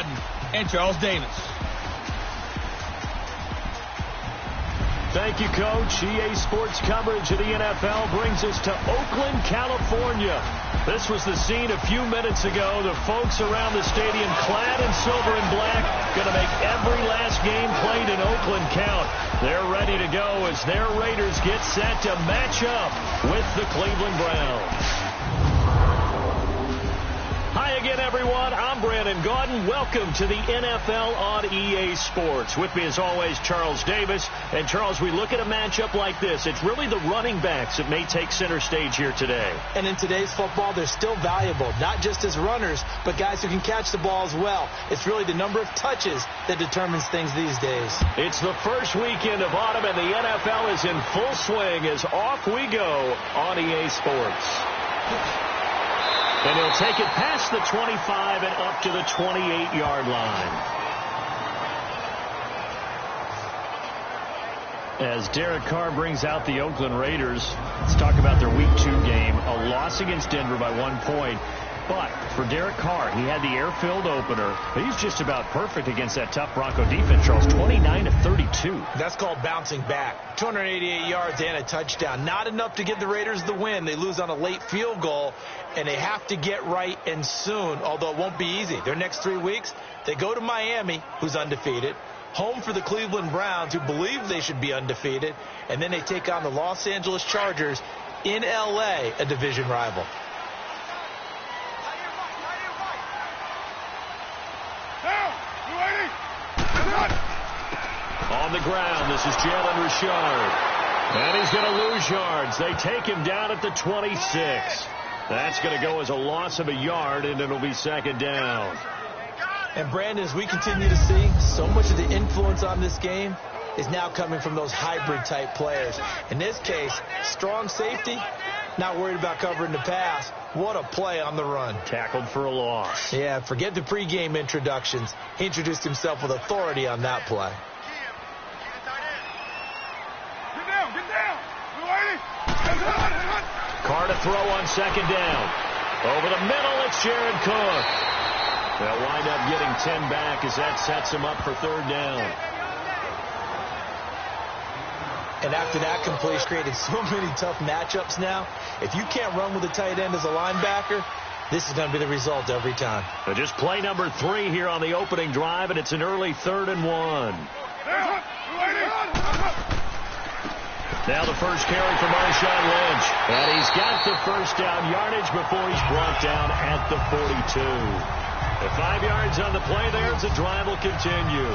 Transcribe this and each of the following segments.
Godden and Charles Davis. Thank you, Coach. EA Sports coverage of the NFL brings us to Oakland, California. This was the scene a few minutes ago. The folks around the stadium clad in silver and black going to make every last game played in Oakland count. They're ready to go as their Raiders get set to match up with the Cleveland Browns. Hi again, everyone. I'm Brandon Godden. Welcome to the NFL on EA Sports. With me, as always, Charles Davis. And, Charles, we look at a matchup like this. It's really the running backs that may take center stage here today. And in today's football, they're still valuable, not just as runners, but guys who can catch the ball as well. It's really the number of touches that determines things these days. It's the first weekend of autumn, and the NFL is in full swing as off we go on EA Sports. And he'll take it past the 25 and up to the 28-yard line. As Derek Carr brings out the Oakland Raiders, let's talk about their Week 2 game. A loss against Denver by 1 point. But for Derek Carr, he had the air-filled opener. He's just about perfect against that tough Bronco defense, Charles. 29-32. That's called bouncing back. 288 yards and a touchdown. Not enough to give the Raiders the win. They lose on a late field goal, and they have to get right and soon, although it won't be easy. Their next 3 weeks, they go to Miami, who's undefeated, home for the Cleveland Browns, who believe they should be undefeated, and then they take on the Los Angeles Chargers in L.A., a division rival. On the ground, this is Jalen Richard. And he's going to lose yards. They take him down at the 26. That's going to go as a loss of a yard, and it'll be second down. And, Brandon, as we continue to see, so much of the influence on this game is now coming from those hybrid-type players. In this case, strong safety, not worried about covering the pass. What a play on the run. Tackled for a loss. Yeah, forget the pregame introductions. He introduced himself with authority on that play. Carr to throw on second down. Over the middle, it's Jared Cook. They'll wind up getting 10 back as that sets him up for third down. And after that completion, created so many tough matchups now. If you can't run with a tight end as a linebacker, this is going to be the result every time. But just play number 3 here on the opening drive, and it's an early 3rd and 1. Now the first carry for Marshawn Lynch. And he's got the first down yardage before he's brought down at the 42. The 5 yards on the play there as the drive will continue.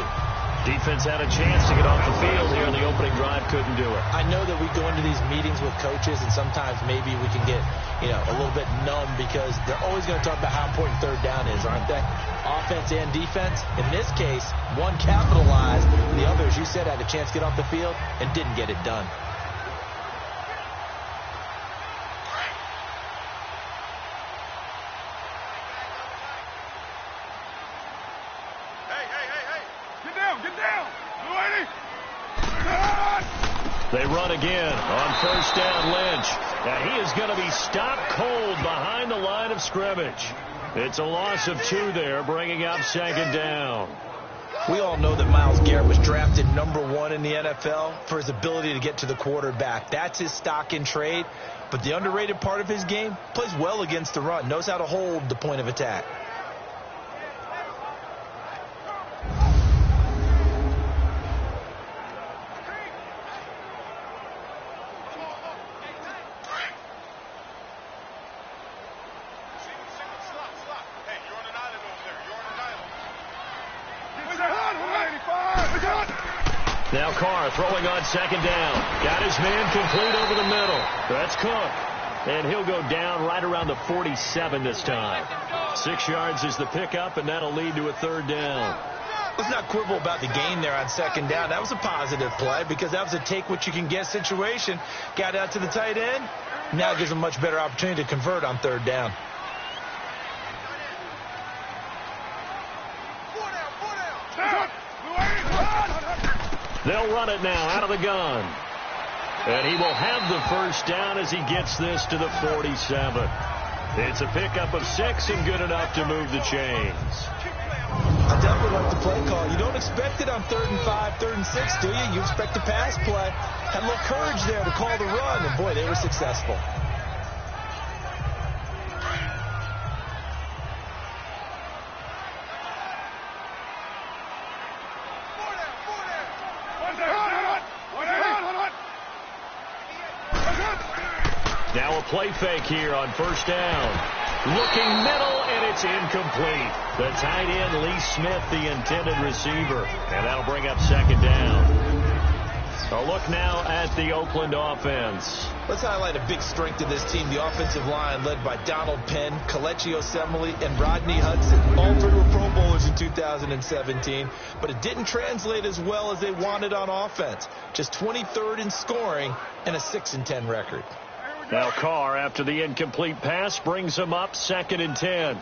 Defense had a chance to get off the field here on the opening drive, couldn't do it. I know that we go into these meetings with coaches, and sometimes maybe we can get, a little bit numb because they're always going to talk about how important third down is, aren't they? Offense and defense. In this case, one capitalized, the other, as you said, had a chance to get off the field and didn't get it done. They run again on first down, Lynch. And he is going to be stopped cold behind the line of scrimmage. It's a loss of 2 there, bringing up second down. We all know that Myles Garrett was drafted #1 in the NFL for his ability to get to the quarterback. That's his stock in trade. But the underrated part of his game, plays well against the run, knows how to hold the point of attack. Now Carr throwing on second down. Got his man complete over the middle. That's Cook. And he'll go down right around the 47 this time. 6 yards is the pickup, and that'll lead to a third down. Let's not quibble about the gain there on second down. That was a positive play because that was a take-what-you-can-get situation. Got out to the tight end. Now it gives him a much better opportunity to convert on third down. They'll run it now out of the gun. And he will have the first down as he gets this to the 47. It's a pickup of 6 and good enough to move the chains. I'll play call. You don't expect it on 3rd and 5, 3rd and 6, do you? You expect a pass play. Had a little courage there to call the run, and boy, they were successful. Now a play fake here on 1st down. Looking middle, and it's incomplete. The tight end, Lee Smith, the intended receiver. And that'll bring up 2nd down. A look now at the Oakland offense. Let's highlight a big strength of this team. The offensive line led by Donald Penn, Kelechi Osemele, and Rodney Hudson. All 3 were Pro Bowlers in 2017, but it didn't translate as well as they wanted on offense. Just 23rd in scoring and a 6-10 record. Now Carr, after the incomplete pass, brings him up 2nd and 10.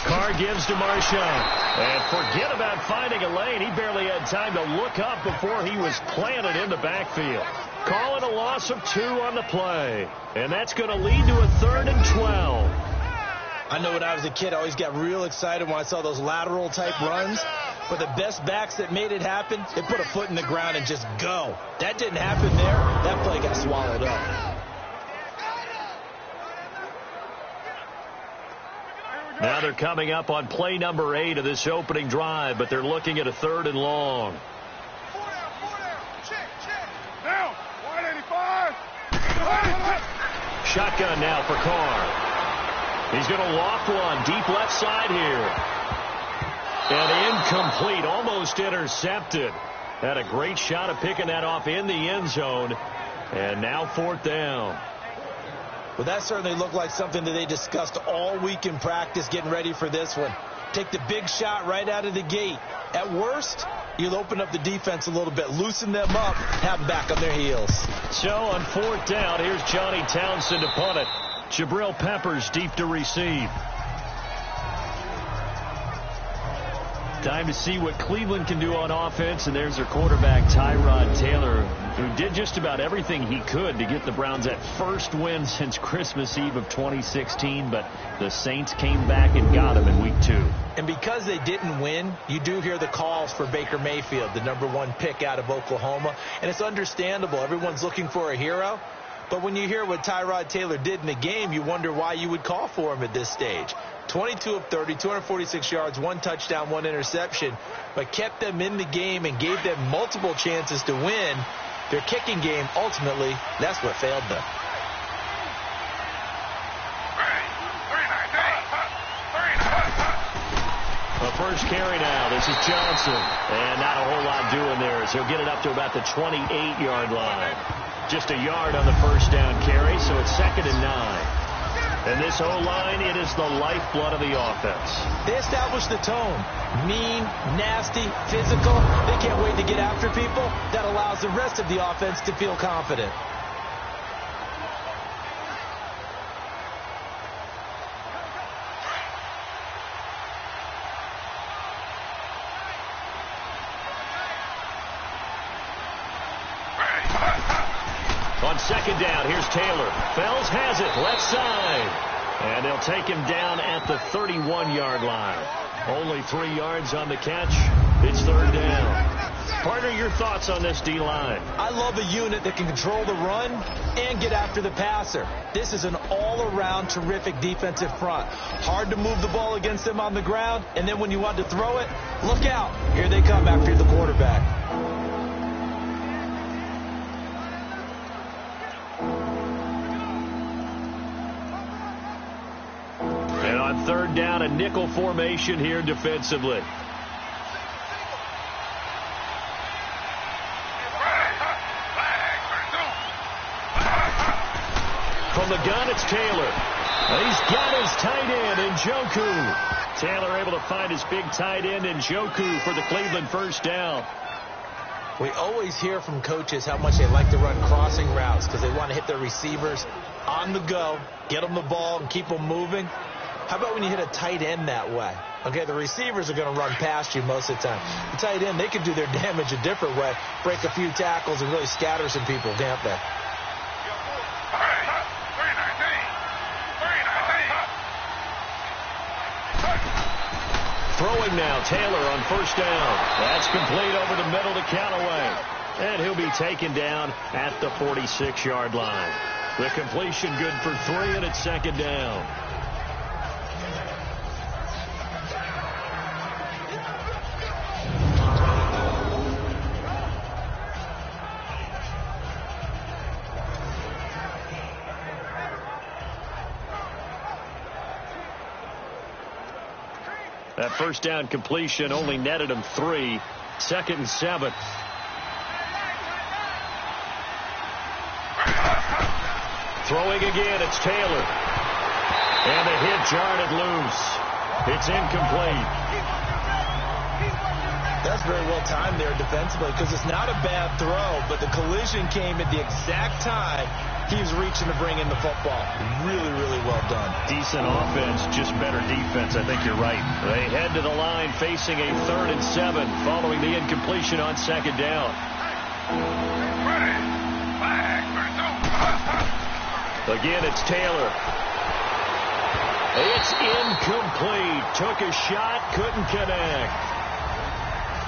Carr gives to Marshawn. And forget about finding a lane. He barely had time to look up before he was planted in the backfield. Calling a loss of 2 on the play. And that's going to lead to a 3rd and 12. I know when I was a kid, I always got real excited when I saw those lateral type runs. But the best backs that made it happen, they put a foot in the ground and just go. That didn't happen there. That play got swallowed up. Now they're coming up on play number 8 of this opening drive, but they're looking at a 3rd and long. Shotgun now for Carr. He's going to loft one deep left side here. And incomplete, almost intercepted. Had a great shot of picking that off in the end zone. And now 4th down. Well, that certainly looked like something that they discussed all week in practice getting ready for this one. Take the big shot right out of the gate. At worst, you'll open up the defense a little bit, loosen them up, have them back on their heels. So on 4th down, here's Johnny Townsend to punt it. Jabril Peppers deep to receive. Time to see what Cleveland can do on offense, and there's their quarterback, Tyrod Taylor, who did just about everything he could to get the Browns that first win since Christmas Eve of 2016, but the Saints came back and got him in Week 2. And because they didn't win, you do hear the calls for Baker Mayfield, the #1 pick out of Oklahoma, and it's understandable. Everyone's looking for a hero. But when you hear what Tyrod Taylor did in the game, you wonder why you would call for him at this stage. 22 of 30, 246 yards, 1 touchdown, 1 interception, but kept them in the game and gave them multiple chances to win. Their kicking game, ultimately, that's what failed them. The first carry now. This is Johnson. And not a whole lot doing there as he'll get it up to about the 28-yard line. Just a yard on the first down carry, so it's 2nd and 9. And this O-line, it is the lifeblood of the offense. They established the tone. Mean, nasty, physical. They can't wait to get after people. That allows the rest of the offense to feel confident. On 2nd down, here's Taylor. Fells has it, left side. And they'll take him down at the 31-yard line. Only 3 yards on the catch. It's 3rd down. Partner, your thoughts on this D-line? I love a unit that can control the run and get after the passer. This is an all-around terrific defensive front. Hard to move the ball against them on the ground, and then when you want to throw it, look out. Here they come after the quarterback. And on 3rd down, a nickel formation here defensively. From the gun, it's Taylor. He's got his tight end, Njoku. Taylor able to find his big tight end, Njoku, for the Cleveland first down. We always hear from coaches how much they like to run crossing routes because they want to hit their receivers on the go, get them the ball, and keep them moving. How about when you hit a tight end that way? Okay, the receivers are going to run past you most of the time. The tight end, they can do their damage a different way, break a few tackles and really scatter some people, can't they? Throwing now, Taylor on first down. That's complete over the middle to Callaway. And he'll be taken down at the 46-yard line. The completion good for 3, and it's second down. That first down completion only netted him 3. Second and 7. Throwing again, it's Taylor. And the hit jarred it loose. It's incomplete. That's very well timed there defensively, because it's not a bad throw, but the collision came at the exact time he was reaching to bring in the football. Really, really well done. Decent offense, just better defense. I think you're right. They head to the line facing a 3rd and 7 following the incompletion on second down. Again, it's Taylor. It's incomplete. Took a shot, couldn't connect.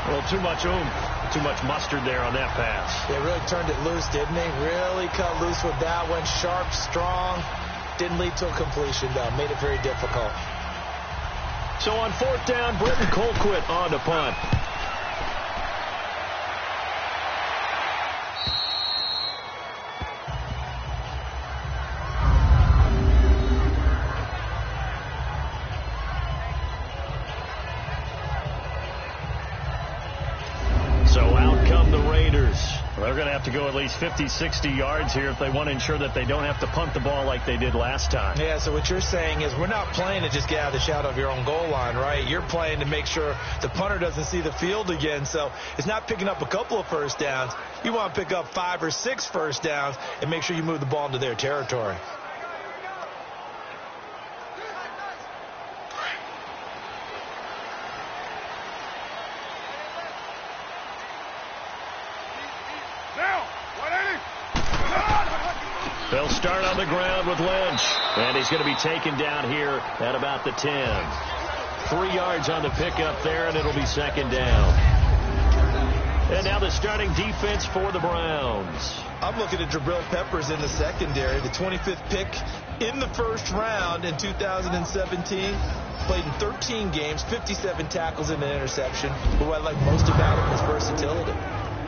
Well, too much oomph, too much mustard there on that pass. They really turned it loose, didn't they? Really cut loose with that one. Sharp, strong. Didn't lead to a completion, though. Made it very difficult. So on 4th down, Britton Colquitt on to punt. They're going to have to go at least 50, 60 yards here if they want to ensure that they don't have to punt the ball like they did last time. Yeah, so what you're saying is we're not playing to just get out of the shadow of your own goal line, right? You're playing to make sure the punter doesn't see the field again. So it's not picking up a couple of first downs. You want to pick up 5 or 6 first downs and make sure you move the ball into their territory. They'll start on the ground with Lynch. And he's going to be taken down here at about the 10. 3 yards on the pickup there, and it'll be second down. And now the starting defense for the Browns. I'm looking at Jabril Peppers in the secondary, the 25th pick in the first round in 2017. Played in 13 games, 57 tackles and an interception. But what I like most about him is versatility.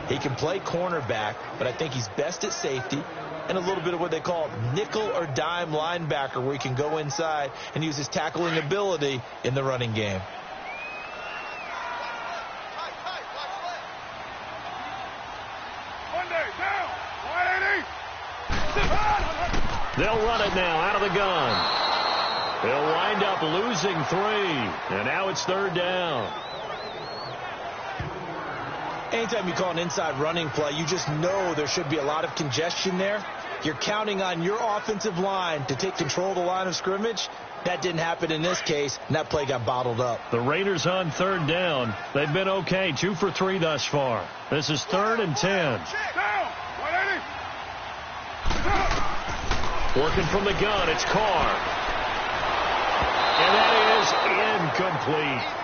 He can play cornerback, but I think he's best at safety and a little bit of what they call nickel or dime linebacker, where he can go inside and use his tackling ability in the running game. They'll run it now out of the gun. They'll wind up losing 3, and now it's 3rd down. Anytime you call an inside running play, you just know there should be a lot of congestion there. You're counting on your offensive line to take control of the line of scrimmage. That didn't happen in this case, and that play got bottled up. The Raiders on 3rd down. They've been okay, 2 for 3 thus far. This is 3rd and 10. Working from the gun, it's Carr. And that is incomplete.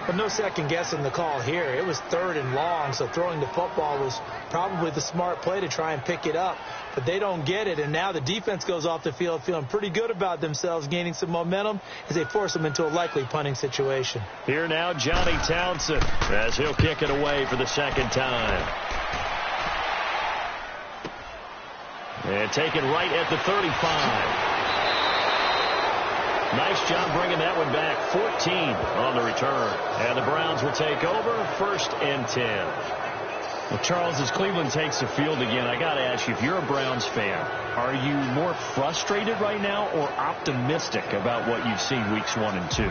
But no second guessing the call here. It was 3rd and long, so throwing the football was probably the smart play to try and pick it up. But they don't get it, and now the defense goes off the field feeling pretty good about themselves, gaining some momentum as they force them into a likely punting situation. Here now, Johnny Townsend, as he'll kick it away for the second time. And taken right at the 35. Nice job bringing that one back. 14 on the return. And the Browns will take over 1st and 10. Well, Charles, as Cleveland takes the field again, I got to ask you, if you're a Browns fan, are you more frustrated right now or optimistic about what you've seen weeks 1 and 2?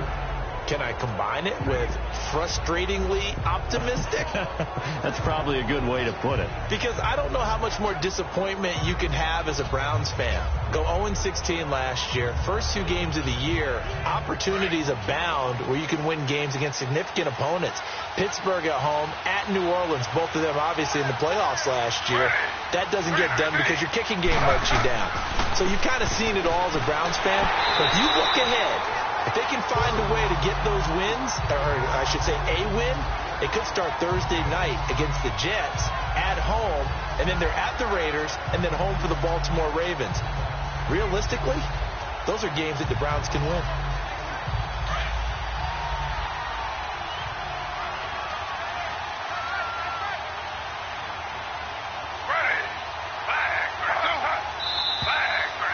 Can I combine it with frustratingly optimistic? That's probably a good way to put it. Because I don't know how much more disappointment you can have as a Browns fan. Go 0-16 last year. First 2 games of the year, opportunities abound where you can win games against significant opponents. Pittsburgh at home, at New Orleans, both of them obviously in the playoffs last year. That doesn't get done because your kicking game lets you down. So you've kind of seen it all as a Browns fan. But if you look ahead, If they can find a way to get those wins, or I should say a win, they could start Thursday night against the Jets at home, and then they're at the Raiders, and then home for the Baltimore Ravens. Realistically, those are games that the Browns can win.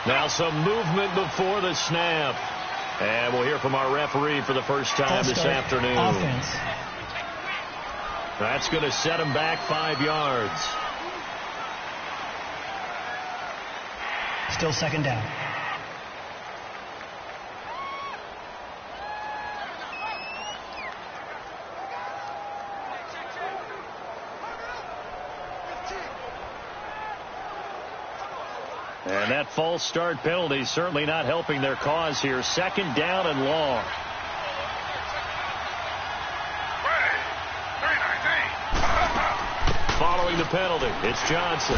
Now some movement before the snap. And we'll hear from our referee for the first time this afternoon. Offense. That's going to set him back 5 yards. Still second down. And that false start penalty certainly not helping their cause here. Second down and long. Following the penalty, it's Johnson.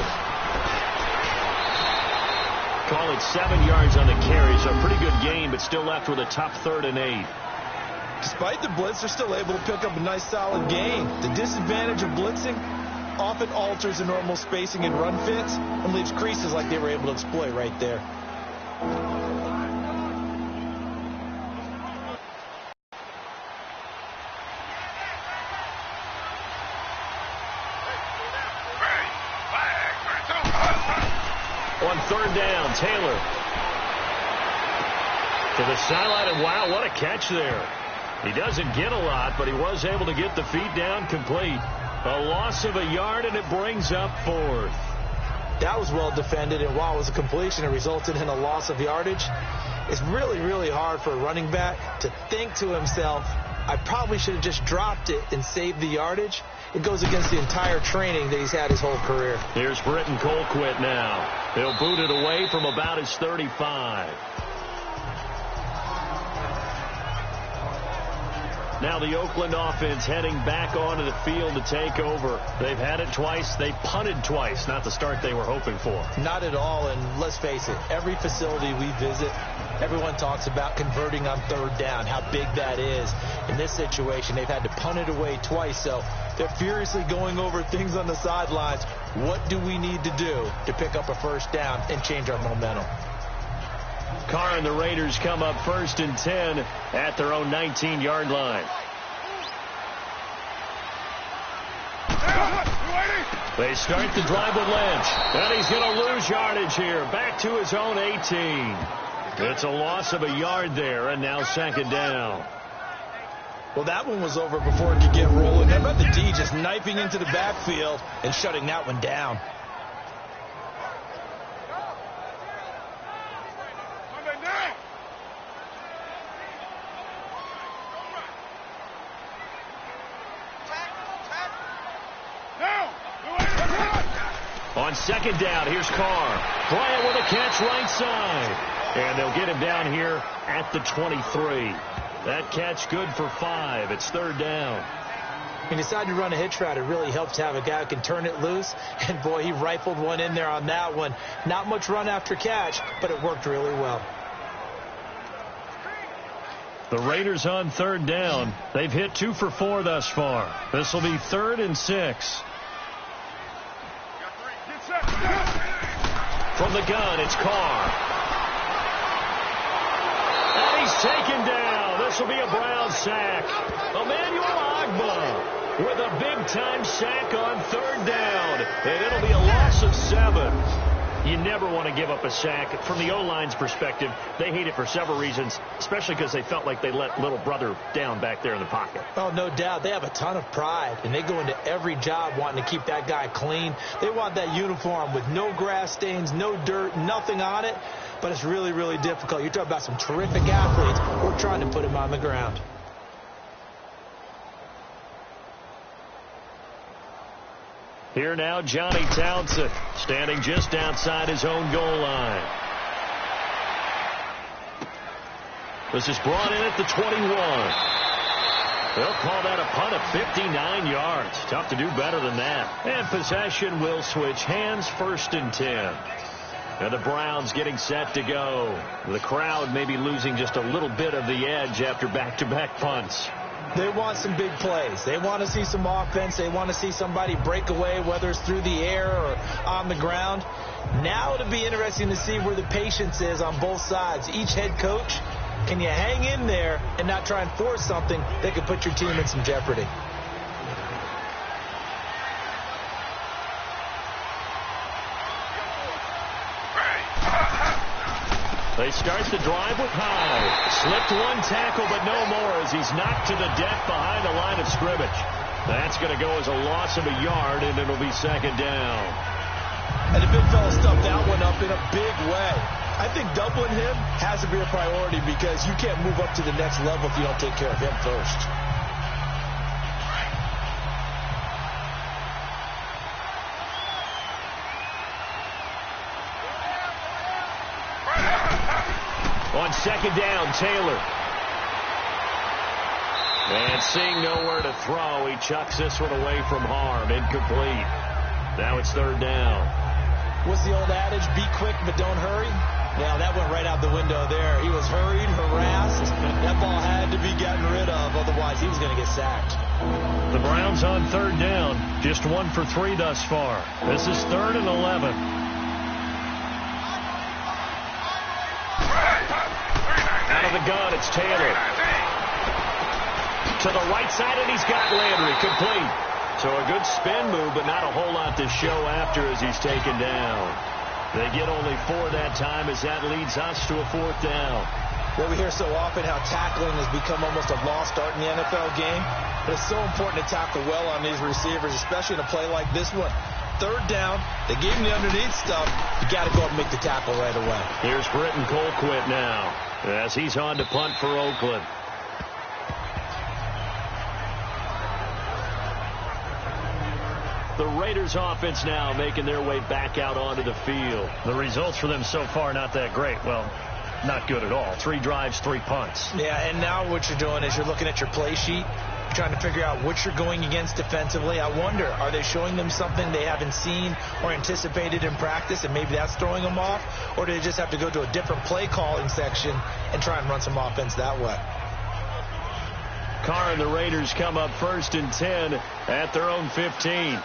Call it 7 yards on the carry. So a pretty good game, but still left with a tough 3rd and 8. Despite the blitz, they're still able to pick up a nice solid gain. The disadvantage of blitzing often alters the normal spacing and run fits and leaves creases like they were able to exploit right there. On 3rd down, Taylor to the sideline, and wow, what a catch there. He doesn't get a lot, but he was able to get the feet down complete. A loss of a yard, and it brings up 4th. That was well defended, and while it was a completion, it resulted in a loss of yardage. It's really, really hard for a running back to think to himself, I probably should have just dropped it and saved the yardage. It goes against the entire training that he's had his whole career. Here's Britton Colquitt now. He'll boot it away from about his 35. Now the Oakland offense heading back onto the field to take over. They've had it twice. They punted twice. Not the start they were hoping for. Not at all, and let's face it, every facility we visit, everyone talks about converting on 3rd down, how big that is. In this situation, they've had to punt it away twice, so they're furiously going over things on the sidelines. What do we need to do to pick up a 1st down and change our momentum? Carr and the Raiders come up 1st and 10 at their own 19-yard line. They start the drive with Lynch, and he's going to lose yardage here. Back to his own 18. It's a loss of a yard there, and now 2nd down. Well, that one was over before it could get rolling. How about the D just knifing into the backfield and shutting that one down? On 2nd down, here's Carr. Bryant with a catch right side. And they'll get him down here at the 23. That catch good for 5. It's 3rd down. He decided to run a hitch route. It really helps to have a guy who can turn it loose. And, boy, he rifled one in there on that one. Not much run after catch, but it worked really well. The Raiders on 3rd down. They've hit 2 for 4 thus far. This will be 3rd and 6. From the gun, it's Carr. And he's taken down. This will be a Brown sack. Emmanuel Agba with a big-time sack on 3rd down. And it'll be a loss of 7. You never want to give up a sack. From the O-line's perspective, they hate it for several reasons, especially because they felt like they let little brother down back there in the pocket. Oh, no doubt. They have a ton of pride, and they go into every job wanting to keep that guy clean. They want that uniform with no grass stains, no dirt, nothing on it, but it's really, really difficult. You're talking about some terrific athletes. We're trying to put him on the ground. Here now, Johnny Townsend, standing just outside his own goal line. This is brought in at the 21. They'll call that a punt of 59 yards. Tough to do better than that. And possession will switch hands, 1st and 10. And the Browns getting set to go. The crowd maybe losing just a little bit of the edge after back-to-back punts. They want some big plays. They want to see some offense. They want to see somebody break away, whether it's through the air or on the ground. Now it'll be interesting to see where the patience is on both sides. Each head coach, can you hang in there and not try and force something that could put your team in some jeopardy? They start the drive with Howe. Slipped one tackle, but no more as he's knocked to the deck behind the line of scrimmage. That's going to go as a loss of a yard, and it'll be second down. And the big fella stuffed that one up in a big way. I think doubling him has to be a priority because you can't move up to the next level if you don't take care of him first. On second down, Taylor. And seeing nowhere to throw, he chucks this one away from harm. Incomplete. Now it's third down. What's the old adage? Be quick, but don't hurry. Now that went right out the window there. He was hurried, harassed. That ball had to be gotten rid of. Otherwise, he was going to get sacked. The Browns on third down. Just 1 for 3 thus far. This is 3rd and 11. Out of the gun, it's Taylor. To the right side, and he's got Landry. Complete. So a good spin move, but not a whole lot to show after as he's taken down. They get only 4 that time as that leads us to a 4th down. Well, we hear so often how tackling has become almost a lost art in the NFL game. But it's so important to tackle well on these receivers, especially in a play like this one. Third down, they gave him the underneath stuff. You got to go up and make the tackle right away. Here's Britton Colquitt now as he's on to punt for Oakland. The Raiders offense now making their way back out onto the field. The results for them so far not that great. Well, not good at all. 3 drives, 3 punts. Yeah, and now what you're doing is you're looking at your play sheet, trying to figure out what you're going against defensively. I wonder, are they showing them something they haven't seen or anticipated in practice, and maybe that's throwing them off? Or do they just have to go to a different play calling section and try and run some offense that way? Carr and the Raiders come up 1st and 10 at their own 15.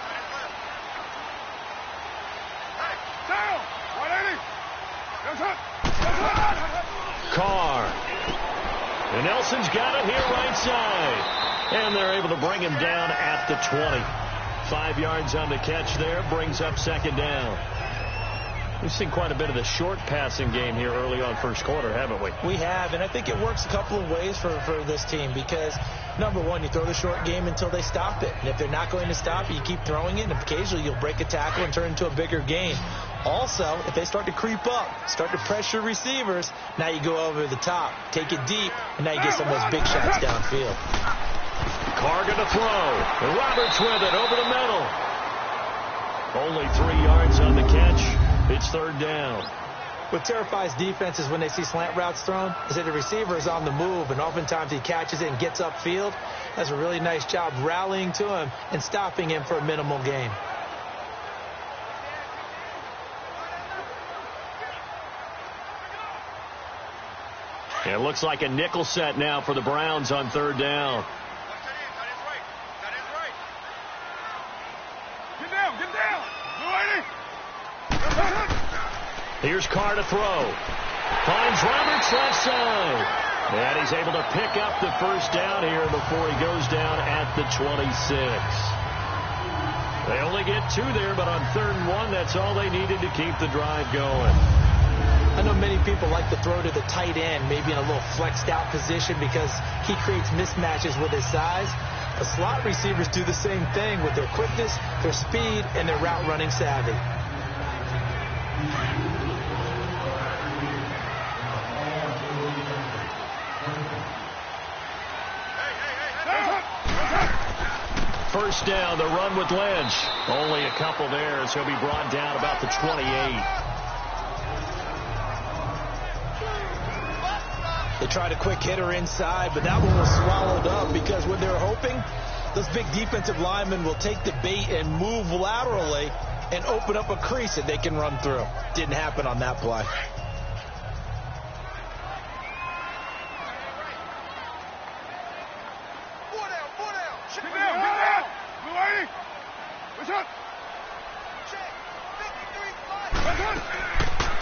Carr. And Nelson's got it here right side. And they're able to bring him down at the 20. 5 yards on the catch there. Brings up second down. We've seen quite a bit of the short passing game here early on first quarter, haven't we? We have, and I think it works a couple of ways for this team because, number one, you throw the short game until they stop it. And if they're not going to stop it, you keep throwing it, and occasionally you'll break a tackle and turn it into a bigger gain. Also, if they start to creep up, start to pressure receivers, now you go over the top, take it deep, and now you get some of those big shots downfield. Carr going to throw. And Roberts with it over the middle. Only 3 yards on the catch. It's third down. What terrifies defenses when they see slant routes thrown is that the receiver is on the move, and oftentimes he catches it and gets upfield. Does a really nice job rallying to him and stopping him for a minimal gain. It looks like a nickel set now for the Browns on third down. Here's Carr to throw. Finds Roberts left side. And he's able to pick up the first down here before he goes down at the 26. They only get 2 there, but on 3rd and 1, that's all they needed to keep the drive going. I know many people like to throw to the tight end, maybe in a little flexed out position because he creates mismatches with his size. The slot receivers do the same thing with their quickness, their speed, and their route running savvy. First down, the run with Lynch. Only a couple there, as he'll be brought down about the 28. They tried a quick hitter inside, but that one was swallowed up because when they're hoping, those big defensive linemen will take the bait and move laterally. and open up a crease that they can run through. Didn't happen on that play.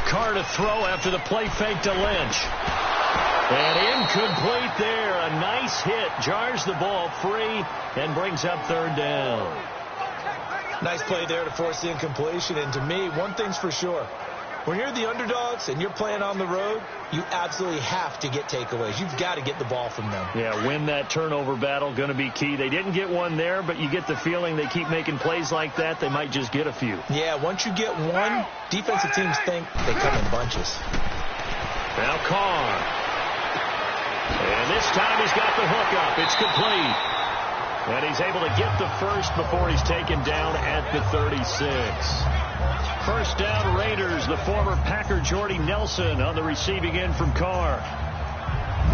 Carr to throw after the play fake to Lynch. And incomplete there. A nice hit. Jars the ball free and brings up third down. Nice play there to force the incompletion. And to me, one thing's for sure. When you're the underdogs and you're playing on the road, you absolutely have to get takeaways. You've got to get the ball from them. Yeah, win that turnover battle, going to be key. They didn't get one there, but you get the feeling they keep making plays like that, they might just get a few. Yeah, once you get one, defensive teams think they come in bunches. Now Carr. And this time he's got the hook up. It's complete. And he's able to get the first before he's taken down at the 36. First down, Raiders. The former Packer Jordy Nelson on the receiving end from Carr.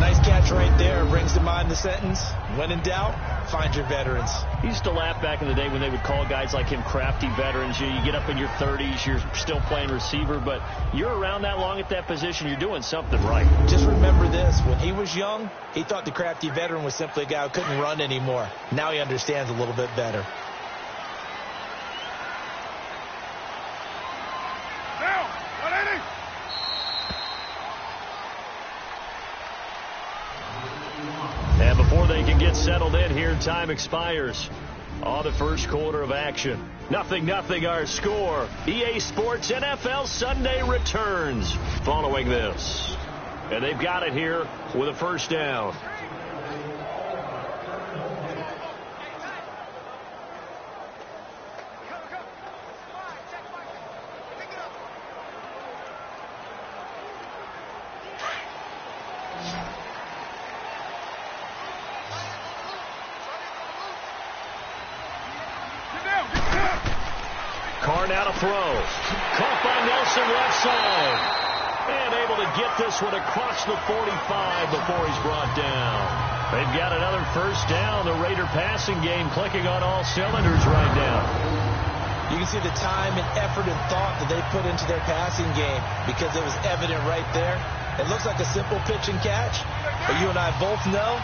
Nice catch right there. Brings to mind the sentence, when in doubt, find your veterans. He used to laugh back in the day when they would call guys like him crafty veterans. You get up in your 30s, you're still playing receiver, but you're around that long at that position, you're doing something right. Just remember this. When he was young, he thought the crafty veteran was simply a guy who couldn't run anymore. Now he understands a little bit better. And before they can get settled in here, time expires on the first quarter of action. 0-0 our score. EA Sports NFL Sunday returns following this. And they've got it here with a first down. Carr now to throw. Caught by Nelson left side. And able to get this one across the 45 before he's brought down. They've got another first down. The Raider passing game clicking on all cylinders right now. You can see the time and effort and thought that they put into their passing game because it was evident right there. It looks like a simple pitch and catch, but you and I both know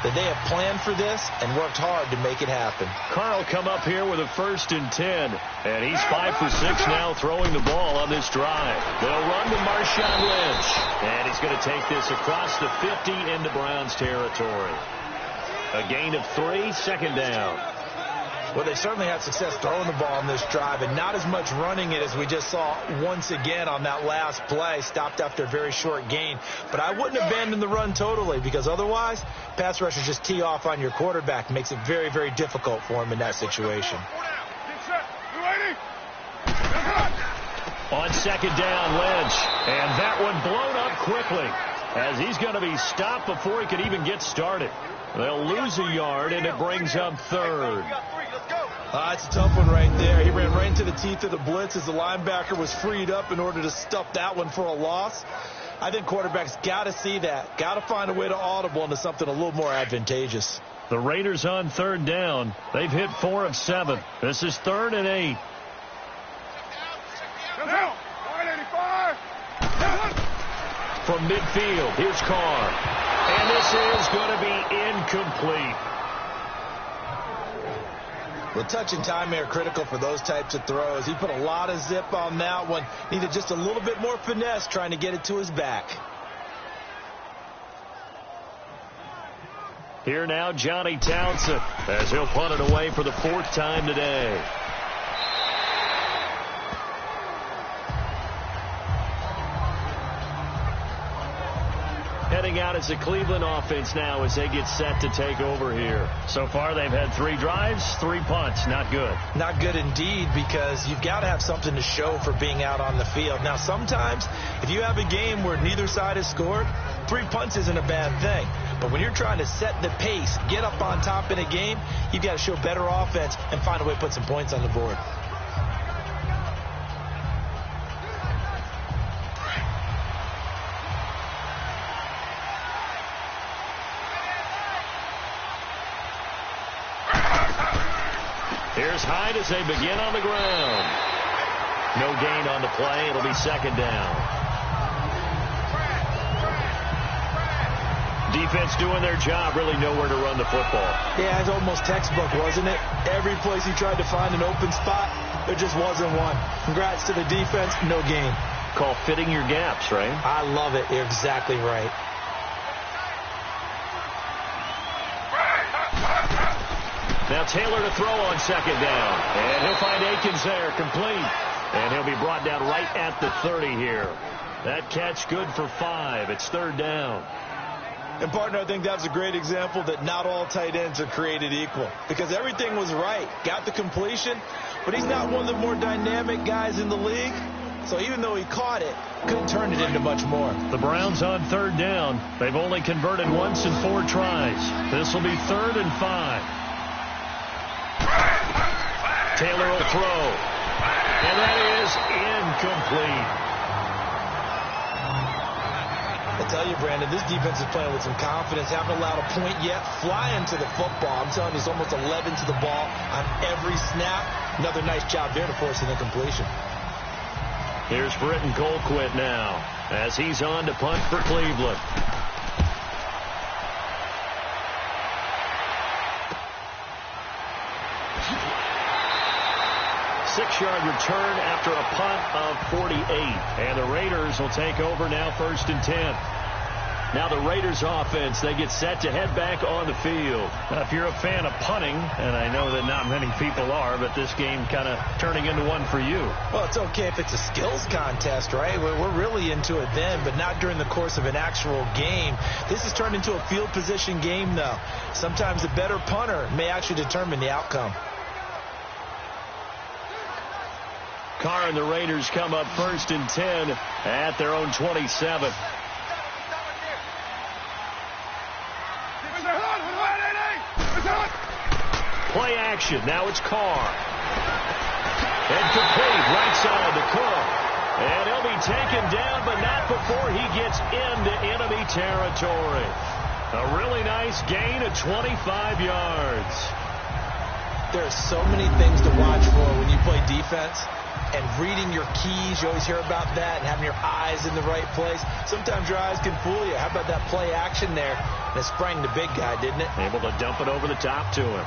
that they have planned for this and worked hard to make it happen. Carl come up here with a 1st and 10, and he's 5 for 6 now throwing the ball on this drive. They'll run to Marshawn Lynch, and he's going to take this across the 50 into Browns territory. A gain of 3, second down. Well, they certainly had success throwing the ball on this drive and not as much running it as we just saw once again on that last play. Stopped after a very short gain. But I wouldn't abandon the run totally because otherwise, pass rushers just tee off on your quarterback. Makes it very, very difficult for him in that situation. On second down, Lynch. And that one blown up quickly as he's going to be stopped before he could even get started. They'll lose a yard, and it brings up third. It's a tough one right there. He ran right into the teeth of the blitz as the linebacker was freed up in order to stuff that one for a loss. I think quarterbacks got to see that. Got to find a way to audible into something a little more advantageous. The Raiders on third down. They've hit 4 of 7. This is 3rd and 8. From midfield, here's Carr. And this is going to be incomplete. Well, touch and timing are critical for those types of throws. He put a lot of zip on that one. Needed just a little bit more finesse trying to get it to his back. Here now, Johnny Townsend, as he'll punt it away for the 4th time today. Heading out as the Cleveland offense now as they get set to take over here. So far, they've had 3 drives, 3 punts. Not good. Not good indeed, because you've got to have something to show for being out on the field. Now, sometimes, if you have a game where neither side has scored, 3 punts isn't a bad thing. But when you're trying to set the pace, get up on top in a game, you've got to show better offense and find a way to put some points on the board. Here's Hyde as they begin on the ground. No gain on the play. It'll be second down. Defense doing their job, really nowhere to run the football. Yeah, it's almost textbook, wasn't it? Every place he tried to find an open spot, there just wasn't one. Congrats to the defense, no gain. Call fitting your gaps, right? I love it. You're exactly right. Now Taylor to throw on second down. And he'll find Akins there, complete. And he'll be brought down right at the 30 here. That catch good for 5. It's third down. And, partner, I think that's a great example that not all tight ends are created equal. Because everything was right. Got the completion, but he's not one of the more dynamic guys in the league. So even though he caught it, couldn't turn it into much more. The Browns on third down. They've only converted once in 4 tries. This will be 3rd and 5. Taylor will throw. And that is incomplete. I tell you, Brandon, this defense is playing with some confidence. Haven't allowed a point yet. Flying to the football. I'm telling you, it's almost 11 to the ball on every snap. Another nice job there to force an incompletion. Here's Britton Colquitt now as he's on to punt for Cleveland. Six-yard return after a punt of 48. And the Raiders will take over now, 1st and 10. Now the Raiders offense, they get set to head back on the field. Now, if you're a fan of punting, and I know that not many people are, but this game kind of turning into one for you. Well, it's okay if it's a skills contest, right? We're really into it then, but not during the course of an actual game. This has turned into a field position game, though. Sometimes the better punter may actually determine the outcome. Carr and the Raiders come up 1st and 10 at their own 27. Play action. Now it's Carr. And complete right side to Cook. And he'll be taken down, but not before he gets into enemy territory. A really nice gain of 25 yards. There are so many things to watch for when you play defense. And reading your keys, you always hear about that, and having your eyes in the right place. Sometimes your eyes can fool you. How about that play action there? And it sprang the big guy, didn't it? Able to dump it over the top to him.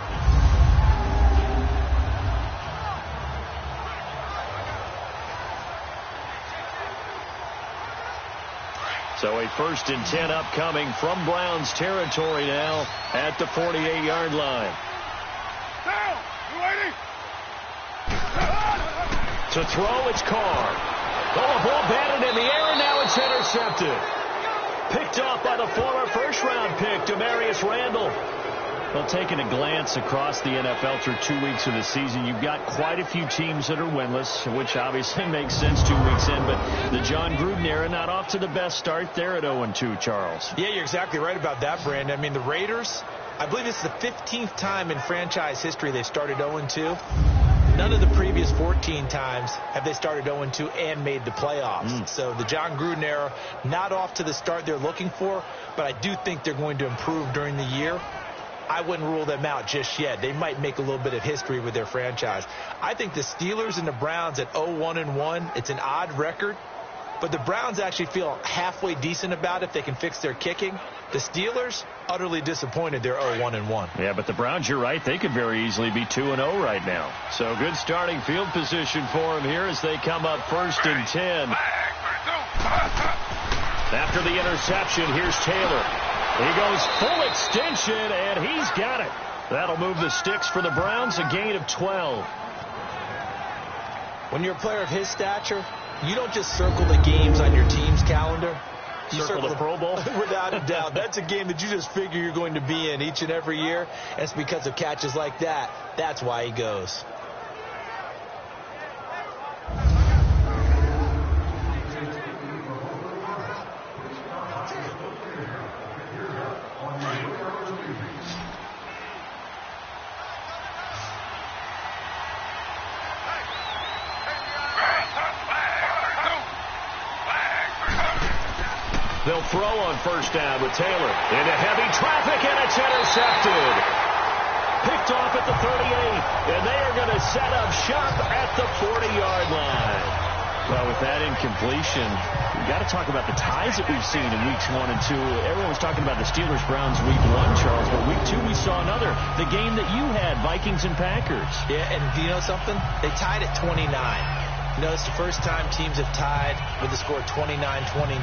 So a 1st and 10 upcoming from Browns territory now at the 48-yard line. To throw, it's Carr. Oh, a ball batted in the air, and now it's intercepted. Picked off by the former first-round pick, Demarius Randall. Well, taking a glance across the NFL through 2 weeks of the season, you've got quite a few teams that are winless, which obviously makes sense 2 weeks in. But the John Gruden era not off to the best start there at 0-2, Charles. Yeah, you're exactly right about that, Brandon. I mean, the Raiders, I believe this is the 15th time in franchise history they've started 0-2. None of the previous 14 times have they started 0-2 and made the playoffs. So the John Gruden era, not off to the start they're looking for, but I do think they're going to improve during the year. I wouldn't rule them out just yet. They might make a little bit of history with their franchise. I think the Steelers and the Browns at 0-1-1, it's an odd record, but the Browns actually feel halfway decent about it if they can fix their kicking. The Steelers, utterly disappointed they're 0-1-1. Yeah, but the Browns, you're right, they could very easily be 2-0 right now. So good starting field position for them here as they come up 1st and 10. After the interception, here's Taylor. He goes full extension, and he's got it. That'll move the sticks for the Browns, a gain of 12. When you're a player of his stature, you don't just circle the games on your team's calendar. You circle the Pro Bowl? Without a doubt. That's a game that you just figure you're going to be in each and every year. And it's because of catches like that. That's why he goes. They'll throw on 1st down with Taylor. Into heavy traffic, and it's intercepted. Picked off at the 38, and they are going to set up shop at the 40-yard line. Well, with that incompletion, we've got to talk about the ties that we've seen in weeks 1 and 2. Everyone was talking about the Steelers-Browns week 1, Charles, but week 2 we saw another. The game that you had, Vikings and Packers. Yeah, and you know something? They tied at 29. You know, it's the first time teams have tied with the score 29-29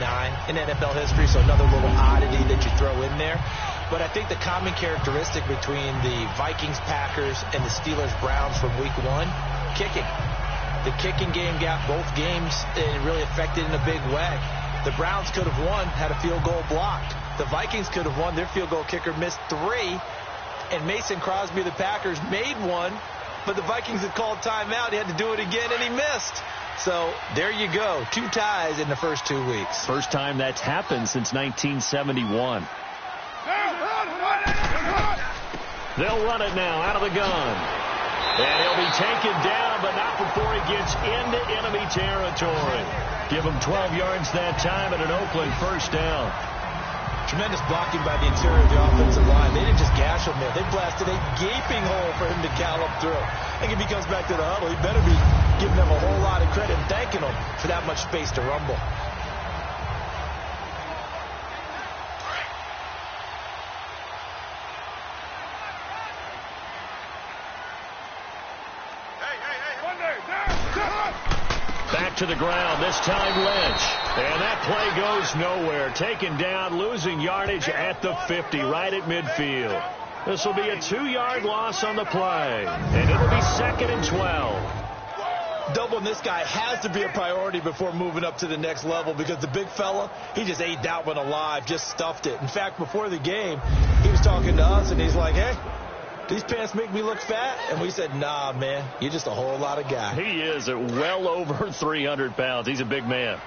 in NFL history, so another little oddity that you throw in there. But I think the common characteristic between the Vikings, Packers, and the Steelers-Browns from week 1, kicking. The kicking game got both games and really affected in a big way. The Browns could have won had a field goal blocked. The Vikings could have won. Their field goal kicker missed 3. And Mason Crosby of the Packers made 1. But the Vikings had called timeout. He had to do it again, and he missed. So there you go. 2 ties in the first 2 weeks. First time that's happened since 1971. They'll run it now out of the gun. And he'll be taken down, but not before he gets into enemy territory. Give him 12 yards that time and an Oakland first down. Tremendous blocking by the interior of the offensive line. They didn't just gash him there. They blasted a gaping hole for him to gallop through. I think if he comes back to the huddle, he better be giving them a whole lot of credit and thanking them for that much space to rumble. Back to the ground, this time Lynch. And that play goes nowhere. Taken down, losing yardage at the 50, right at midfield. This will be a 2-yard loss on the play. And it'll be 2nd and 12. Doubling this guy has to be a priority before moving up to the next level because the big fella, he just ate that one alive, just stuffed it. In fact, before the game, he was talking to us, and he's like, hey, these pants make me look fat? And we said, nah, man, you're just a whole lot of guy. He is at well over 300 pounds. He's a big man.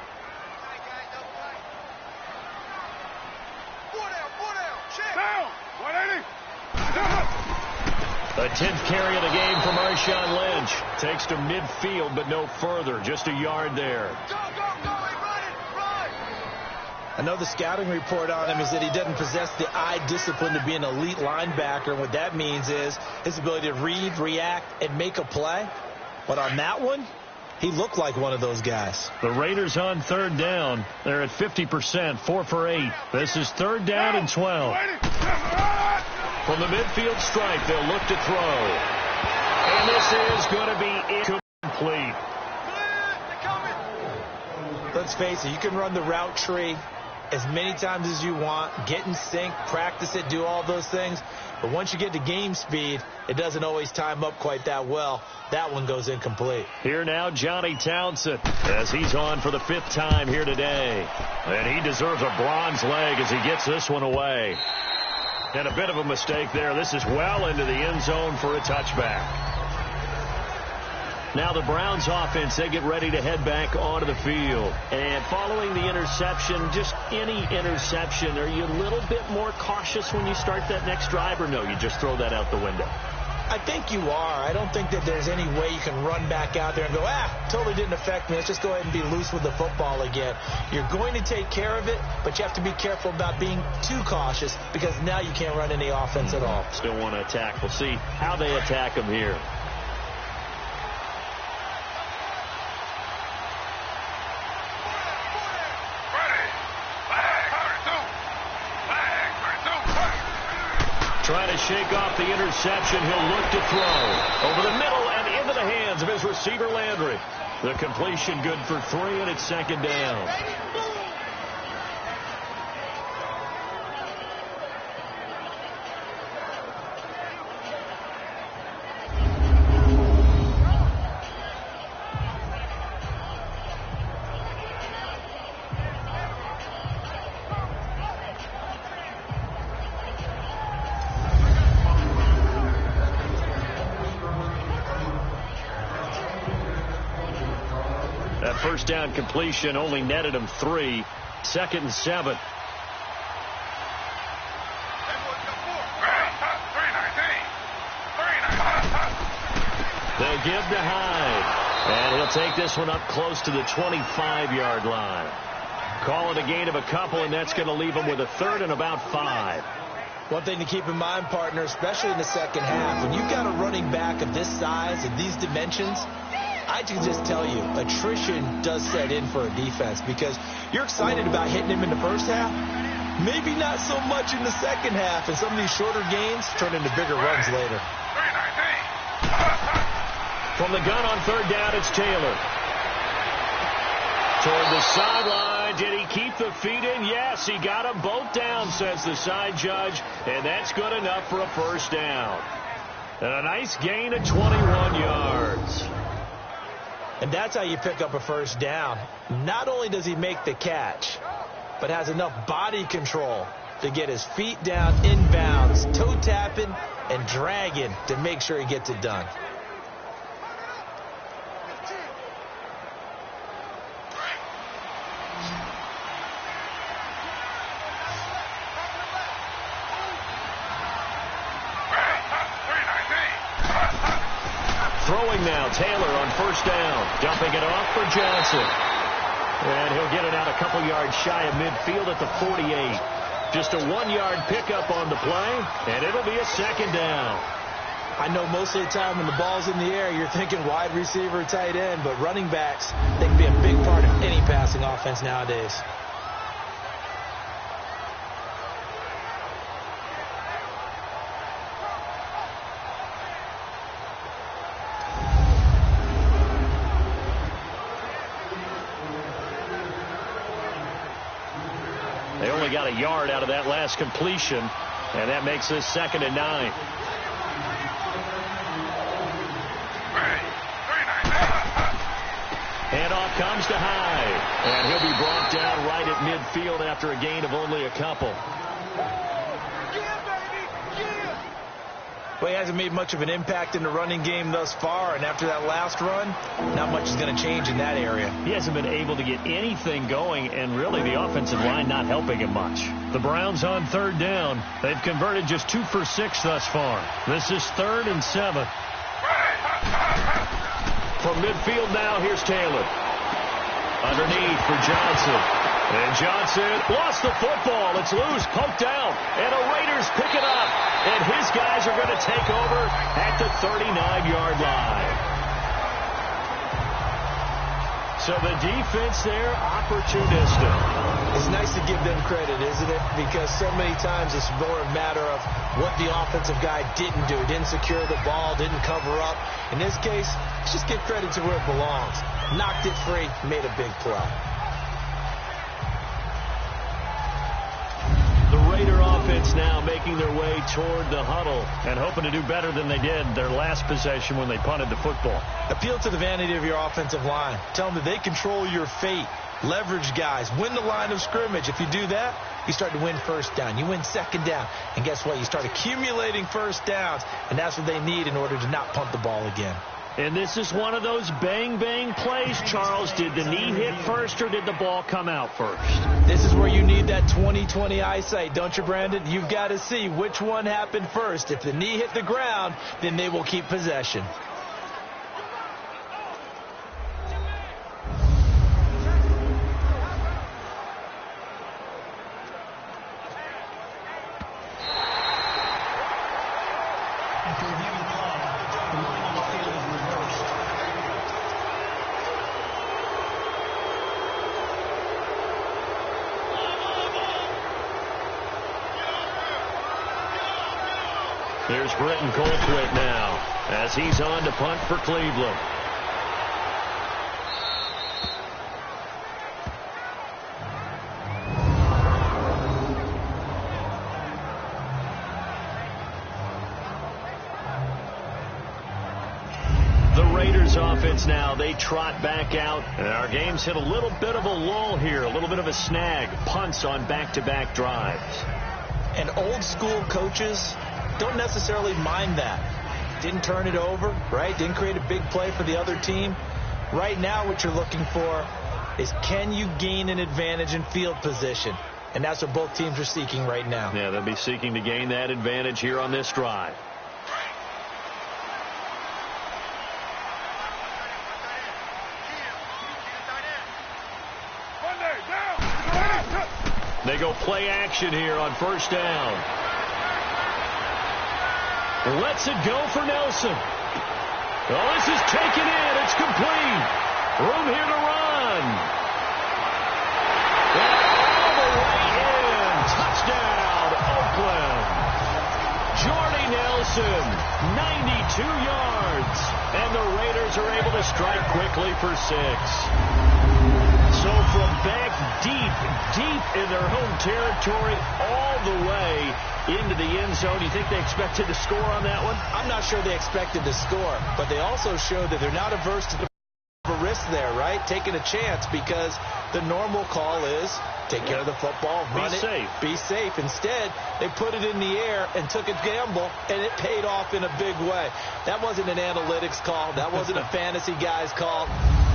The 10th carry of the game for Marshawn Lynch. Takes to midfield, but no further. Just a yard there. I know the scouting report on him is that he doesn't possess the eye discipline to be an elite linebacker. And what that means is his ability to read, react, and make a play. But on that one, he looked like one of those guys. The Raiders on 3rd down. They're at 50%, 4 for 8. This is 3rd down and 12. From the midfield stripe, they'll look to throw. And this is going to be incomplete. Let's face it, you can run the route tree as many times as you want, get in sync, practice it, do all those things. But once you get to game speed, it doesn't always time up quite that well. That one goes incomplete. Here now, Johnny Townsend, as he's on for the 5th time here today. And he deserves a bronze leg as he gets this one away. And a bit of a mistake there. This is well into the end zone for a touchback. Now the Browns offense, they get ready to head back onto the field. And following the interception, just any interception, are you a little bit more cautious when you start that next drive, or no, you just throw that out the window? I think you are. I don't think that there's any way you can run back out there and go, totally didn't affect me. Let's just go ahead and be loose with the football again. You're going to take care of it, but you have to be careful about being too cautious because now you can't run any offense at all. Still want to attack. We'll see how they attack him here. Trying to shake off the interception. He'll look to throw. Over the middle and into the hands of his receiver, Landry. The completion good for 3, and it's 2nd down. First down completion only netted him 3. 2nd and 7. They'll give to Hyde. And he'll take this one up close to the 25-yard line. Call it a gain of a couple, and that's going to leave him with a 3rd and about 5. One thing to keep in mind, partner, especially in the second half, when you've got a running back of this size and these dimensions, I can just tell you, attrition does set in for a defense because you're excited about hitting him in the first half. Maybe not so much in the second half, and some of these shorter gains turn into bigger runs later. From the gun on third down, it's Taylor. Toward the sideline. Did he keep the feet in? Yes, he got them both down, says the side judge, and that's good enough for a first down. And a nice gain of 21 yards. And that's how you pick up a first down. Not only does he make the catch, but has enough body control to get his feet down inbounds, toe tapping and dragging to make sure he gets it done. Throwing now, Taylor on first down. Dumping it off for Johnson. And he'll get it out a couple yards shy of midfield at the 48. Just a 1-yard pickup on the play, and it'll be a second down. I know most of the time when the ball's in the air, you're thinking wide receiver, tight end, but running backs, they can be a big part of any passing offense nowadays. They only got a yard out of that last completion, and that makes this 2nd and 9. Handoff comes to Hyde, and he'll be brought down right at midfield after a gain of only a couple. Well, he hasn't made much of an impact in the running game thus far, and after that last run, not much is going to change in that area. He hasn't been able to get anything going, and really the offensive line not helping him much. The Browns on third down. They've converted just 2 for 6 thus far. This is 3rd and 7. From midfield now, here's Taylor. Underneath for Johnson. And Johnson lost the football. It's loose, poked out, and the Raiders pick it up. And his guys are going to take over at the 39-yard line. So the defense there, opportunistic. It's nice to give them credit, isn't it? Because so many times it's more a matter of what the offensive guy didn't do. Didn't secure the ball, didn't cover up. In this case, let's just give credit to where it belongs. Knocked it free, made a big play. The Raider offense now making their way toward the huddle and hoping to do better than they did their last possession when they punted the football. Appeal to the vanity of your offensive line. Tell them that they control your fate. Leverage guys. Win the line of scrimmage. If you do that, you start to win first down. You win second down. And guess what? You start accumulating first downs. And that's what they need in order to not punt the ball again. And this is one of those bang-bang plays, Charles. Did the knee hit first or did the ball come out first? This is where you need that 20/20 eyesight, don't you, Brandon? You've got to see which one happened first. If the knee hit the ground, then they will keep possession. Here's Britton Colquitt now as he's on to punt for Cleveland. The Raiders offense now, they trot back out, and our game's hit a little bit of a lull here, a little bit of a snag. Punts on back-to-back drives. And old school coaches don't necessarily mind that. Didn't turn it over, right? Didn't create a big play for the other team. Right now what you're looking for is, can you gain an advantage in field position? And that's what both teams are seeking right now. Yeah, they'll be seeking to gain that advantage here on this drive. They go play action here on first down. Lets it go for Nelson. Oh, this is taken in. It's complete. Room here to run. And all the way in. Touchdown, Oakland. Jordy Nelson, 92 yards. And the Raiders are able to strike quickly for 6. So from back deep in their home territory, all the way into the end zone. You think they expected to score on that one? I'm not sure they expected to score, but they also showed that they're not averse to the risk there, right? Taking a chance, because the normal call is take care of the football, run it, safe. Be safe. Instead, they put it in the air and took a gamble, and it paid off in a big way. That wasn't an analytics call. That wasn't a fantasy guy's call.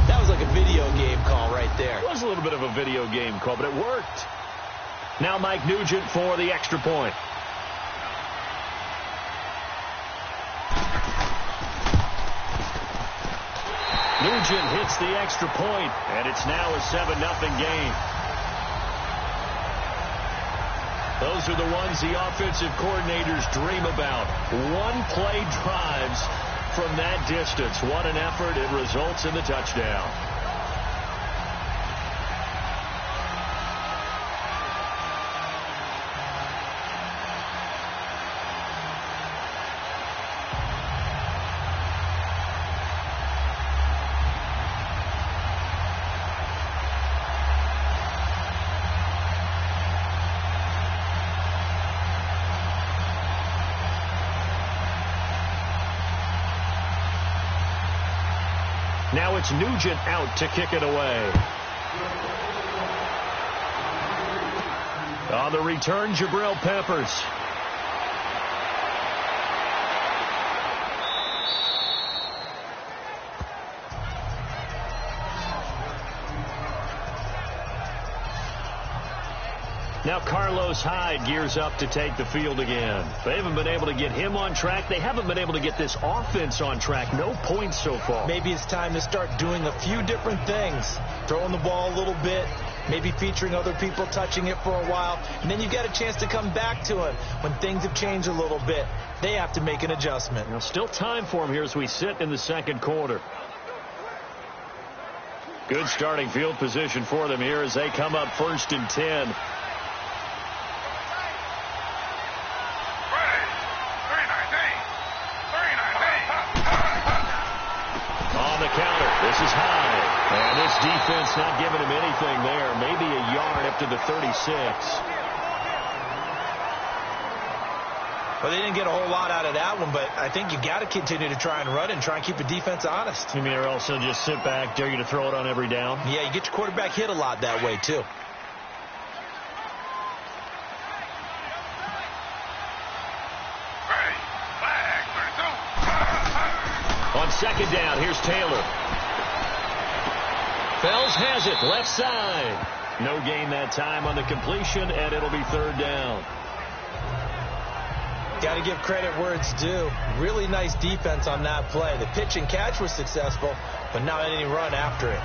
That was like a video game call right there. It was a little bit of a video game call, but it worked. Now Mike Nugent for the extra point. Nugent hits the extra point, and it's now a 7-0 game. Those are the ones the offensive coordinators dream about. One-play drives from that distance. What an effort. It results in the touchdown. Now it's Nugent out to kick it away. On the return, Jabril Peppers. Now Carlos Hyde gears up to take the field again. They haven't been able to get him on track. They haven't been able to get this offense on track. No points so far. Maybe it's time to start doing a few different things. Throwing the ball a little bit, maybe featuring other people touching it for a while, and then you get a chance to come back to it when things have changed a little bit. They have to make an adjustment. Now still time for him here as we sit in the second quarter. Good starting field position for them here as they come up 1st and 10. This is Hyde, and this defense not giving him anything there. Maybe a yard up to the 36. Well, they didn't get a whole lot out of that one, but I think you got to continue to try and run and try and keep the defense honest. You mean or else they'll just sit back, dare you to throw it on every down? Yeah, you get your quarterback hit a lot that way, too. On second down, here's Taylor. Fells has it, left side. No gain that time on the completion, and it'll be 3rd down. Got to give credit where it's due. Really nice defense on that play. The pitch and catch was successful, but not any run after it.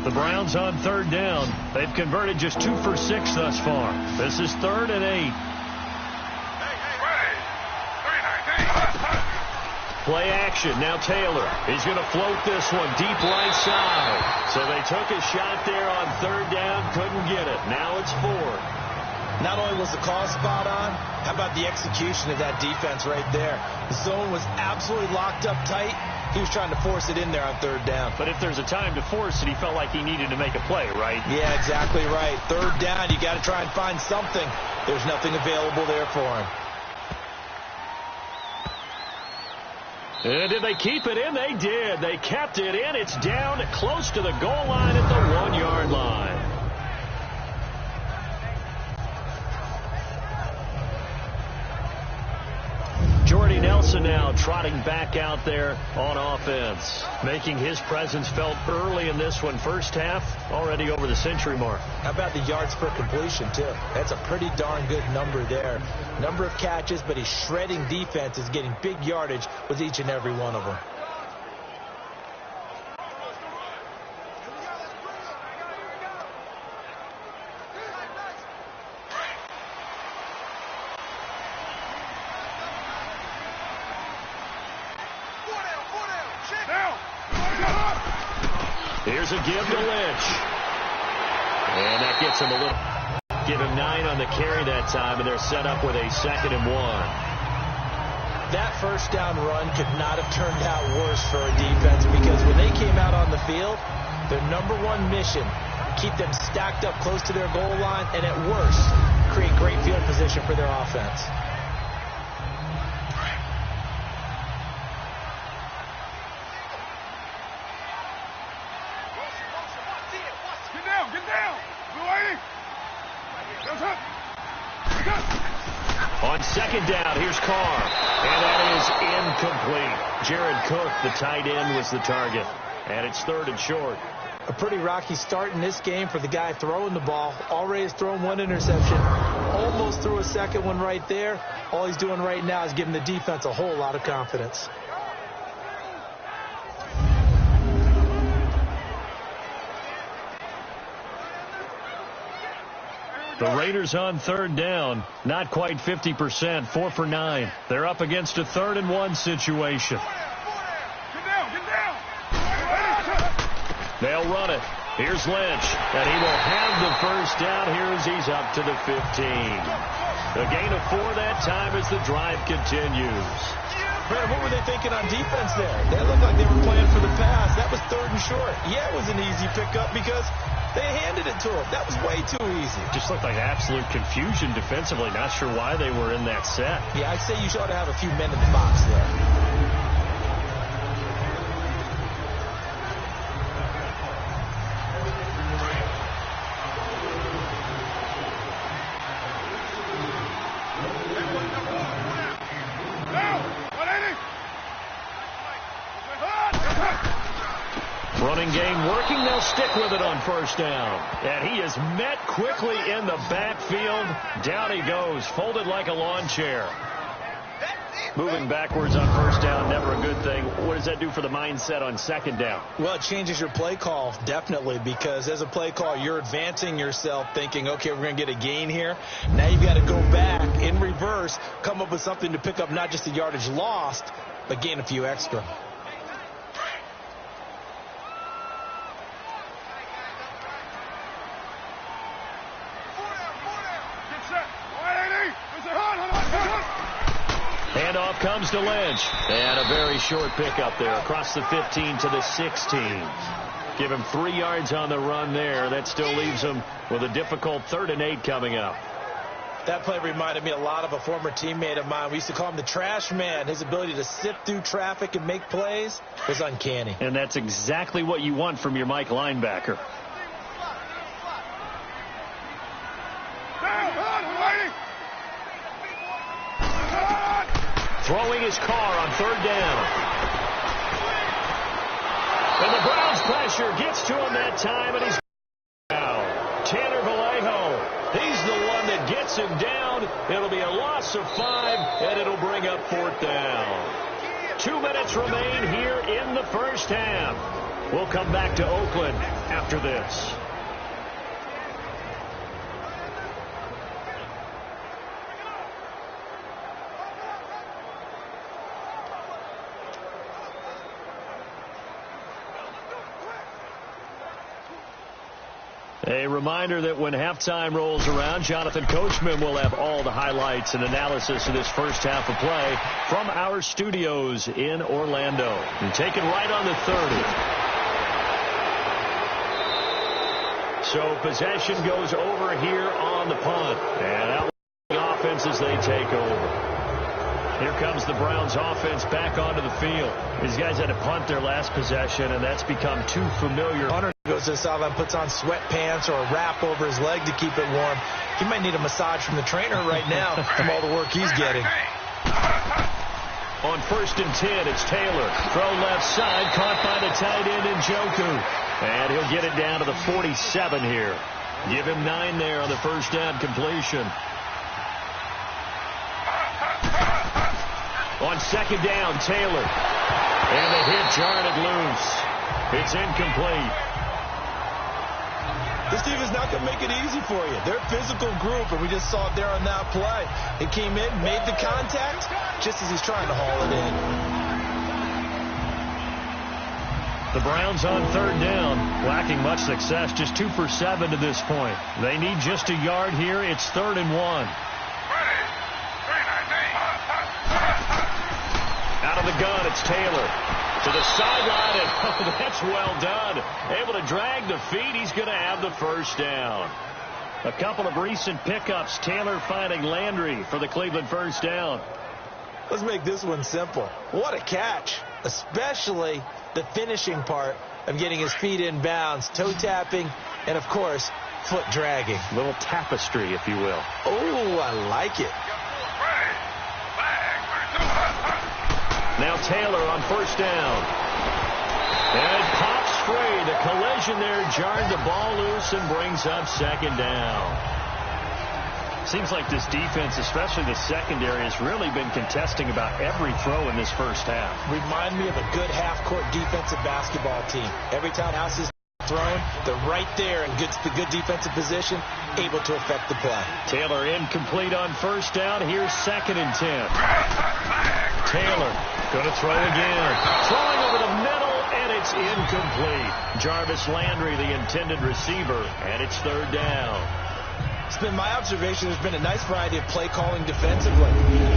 The Browns on 3rd down. They've converted just 2 for 6 thus far. This is 3rd and 8. Play action. Now Taylor. He's going to float this one deep right side. So they took a shot there on 3rd down. Couldn't get it. Now it's 4th. Not only was the call spot on, how about the execution of that defense right there? The zone was absolutely locked up tight. He was trying to force it in there on 3rd down. But if there's a time to force it, he felt like he needed to make a play, right? Yeah, exactly right. 3rd down, you got to try and find something. There's nothing available there for him. And did they keep it in? They did. They kept it in. It's down close to the goal line at the 1-yard line. Jordy Nelson now trotting back out there on offense, making his presence felt early in this one. First half, already over the century mark. How about the yards per completion, too? That's a pretty darn good number there. Number of catches, but he's shredding defenses, getting big yardage with each and every one of them. Here's a give to Lynch. And that gets him a little. Give him 9 on the carry that time, and they're set up with a 2nd and 1. That first down run could not have turned out worse for a defense, because when they came out on the field, their number one mission, keep them stacked up close to their goal line, and at worst, create great field position for their offense. Get down. On 2nd down, here's Carr. And that is incomplete. Jared Cook, the tight end, was the target. And it's 3rd and short. A pretty rocky start in this game for the guy throwing the ball. Already has thrown 1 interception. Almost threw a 2nd one right there. All he's doing right now is giving the defense a whole lot of confidence. The Raiders on 3rd down, not quite 50%, 4 for 9. They're up against a 3rd and 1 situation. Get down. They'll run it. Here's Lynch, and he will have the first down here as he's up to the 15. A gain of 4 that time as the drive continues. Brad, what were they thinking on defense there? They looked like they were playing for the pass. That was 3rd and short. Yeah, it was an easy pickup because they handed it to him. That was way too easy. Just looked like absolute confusion defensively. Not sure why they were in that set. Yeah, I'd say you ought to have a few men in the box there. Running game working. They'll stick with it on 1st down. And he is met quickly in the backfield. Down he goes, folded like a lawn chair. Moving backwards on 1st down, never a good thing. What does that do for the mindset on 2nd down? Well, it changes your play call, definitely, because as a play call, you're advancing yourself thinking, okay, we're going to get a gain here. Now you've got to go back in reverse, come up with something to pick up not just the yardage lost, but gain a few extra. Handoff comes to Lynch. And a very short pickup there across the 15 to the 16. Give him 3 yards on the run there. That still leaves him with a difficult 3rd and 8 coming up. That play reminded me a lot of a former teammate of mine. We used to call him the trash man. His ability to sift through traffic and make plays was uncanny. And that's exactly what you want from your Mike linebacker. Throwing his Carr on 3rd down. And the Browns pressure gets to him that time, and he's down. Tanner Vallejo, he's the one that gets him down. It'll be a loss of 5, and it'll bring up 4th down. 2 minutes remain here in the 1st half. We'll come back to Oakland after this. A reminder that when halftime rolls around, Jonathan Coachman will have all the highlights and analysis of this first half of play from our studios in Orlando. And taken right on the 30. So possession goes over here on the punt. And out the offense as they take over. Here comes the Browns offense back onto the field. These guys had to punt their last possession, and that's become too familiar. Hunter goes to the sideline, puts on sweatpants or a wrap over his leg to keep it warm. He might need a massage from the trainer right now from all the work he's getting. On 1st and 10, it's Taylor. Throw left side, caught by the tight end in Njoku. And he'll get it down to the 47 here. Give him 9 there on the first down completion. On 2nd down, Taylor. And the hit jarred it loose. It's incomplete. This team is not going to make it easy for you. They're a physical group, and we just saw it there on that play. He came in, made the contact, just as he's trying to haul it in. The Browns on third down, lacking much success, just 2 for 7 to this point. They need just a yard here. It's 3rd and 1. Out of the gun, it's Taylor. To the sideline, and oh, that's well done. Able to drag the feet. He's going to have the first down. A couple of recent pickups. Taylor finding Landry for the Cleveland first down. Let's make this one simple. What a catch, especially the finishing part of getting his feet in bounds, toe tapping, and, of course, foot dragging. A little tapestry, if you will. Oh, I like it. Now Taylor on first down. And it pops free. The collision there jarred the ball loose and brings up second down. Seems like this defense, especially the secondary, has really been contesting about every throw in this first half. Remind me of a good half-court defensive basketball team. Every time house is thrown, they're right there in good defensive position, able to affect the play. Taylor incomplete on first down. Here's 2nd and 10. Taylor going to throw again. Throwing over the middle, and it's incomplete. Jarvis Landry, the intended receiver, and it's 3rd down. It's been my observation there's been a nice variety of play calling defensively.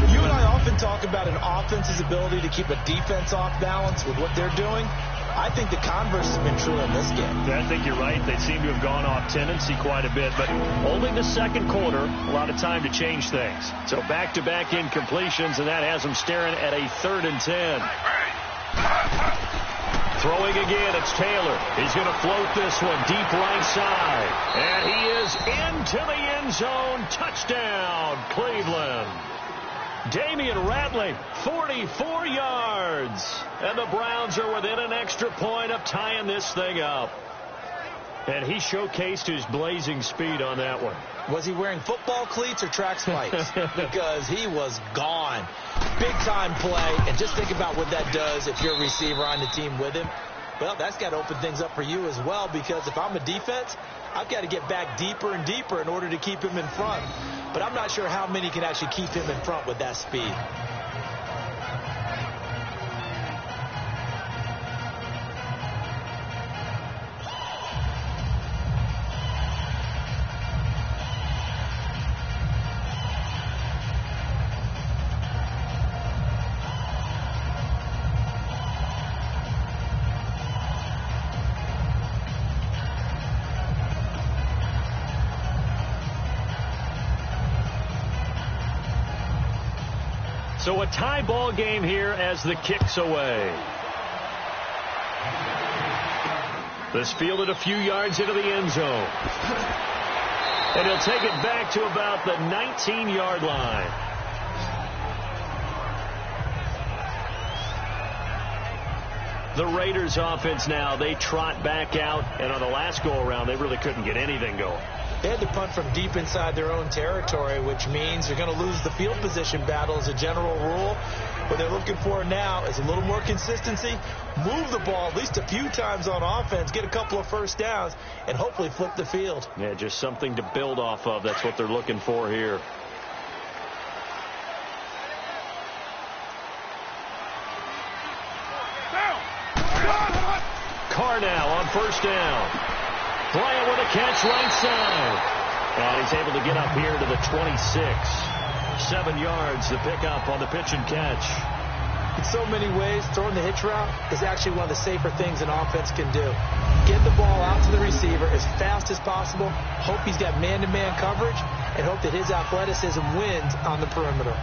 You and I often talk about an offense's ability to keep a defense off balance with what they're doing. I think the converse has been true in this game. I think you're right. They seem to have gone off tendency quite a bit, but only the second quarter, a lot of time to change things. So back-to-back incompletions, and that has them staring at a 3rd and 10. Throwing again, it's Taylor. He's going to float this one deep right side. And he is into the end zone. Touchdown, Cleveland. Damian Ratley, 44 yards. And the Browns are within an extra point of tying this thing up. And he showcased his blazing speed on that one. Was he wearing football cleats or track spikes? Because he was gone. Big-time play. And just think about what that does if you're a receiver on the team with him. Well, that's got to open things up for you as well, because if I'm a defense, I've got to get back deeper and deeper in order to keep him in front. But I'm not sure how many can actually keep him in front with that speed. So a tie ball game here as the kick's away. This fielded a few yards into the end zone. And he'll take it back to about the 19-yard line. The Raiders offense now, they trot back out, and on the last go-around, they really couldn't get anything going. They had to punt from deep inside their own territory, which means they're going to lose the field position battle as a general rule. What they're looking for now is a little more consistency, move the ball at least a few times on offense, get a couple of first downs, and hopefully flip the field. Yeah, just something to build off of. That's what they're looking for here. Carr now on first down. Bryant with a catch right side. And he's able to get up here to the 26. 7 yards, the pickup on the pitch and catch. In so many ways, throwing the hitch route is actually one of the safer things an offense can do. Get the ball out to the receiver as fast as possible, hope he's got man-to-man coverage, and hope that his athleticism wins on the perimeter.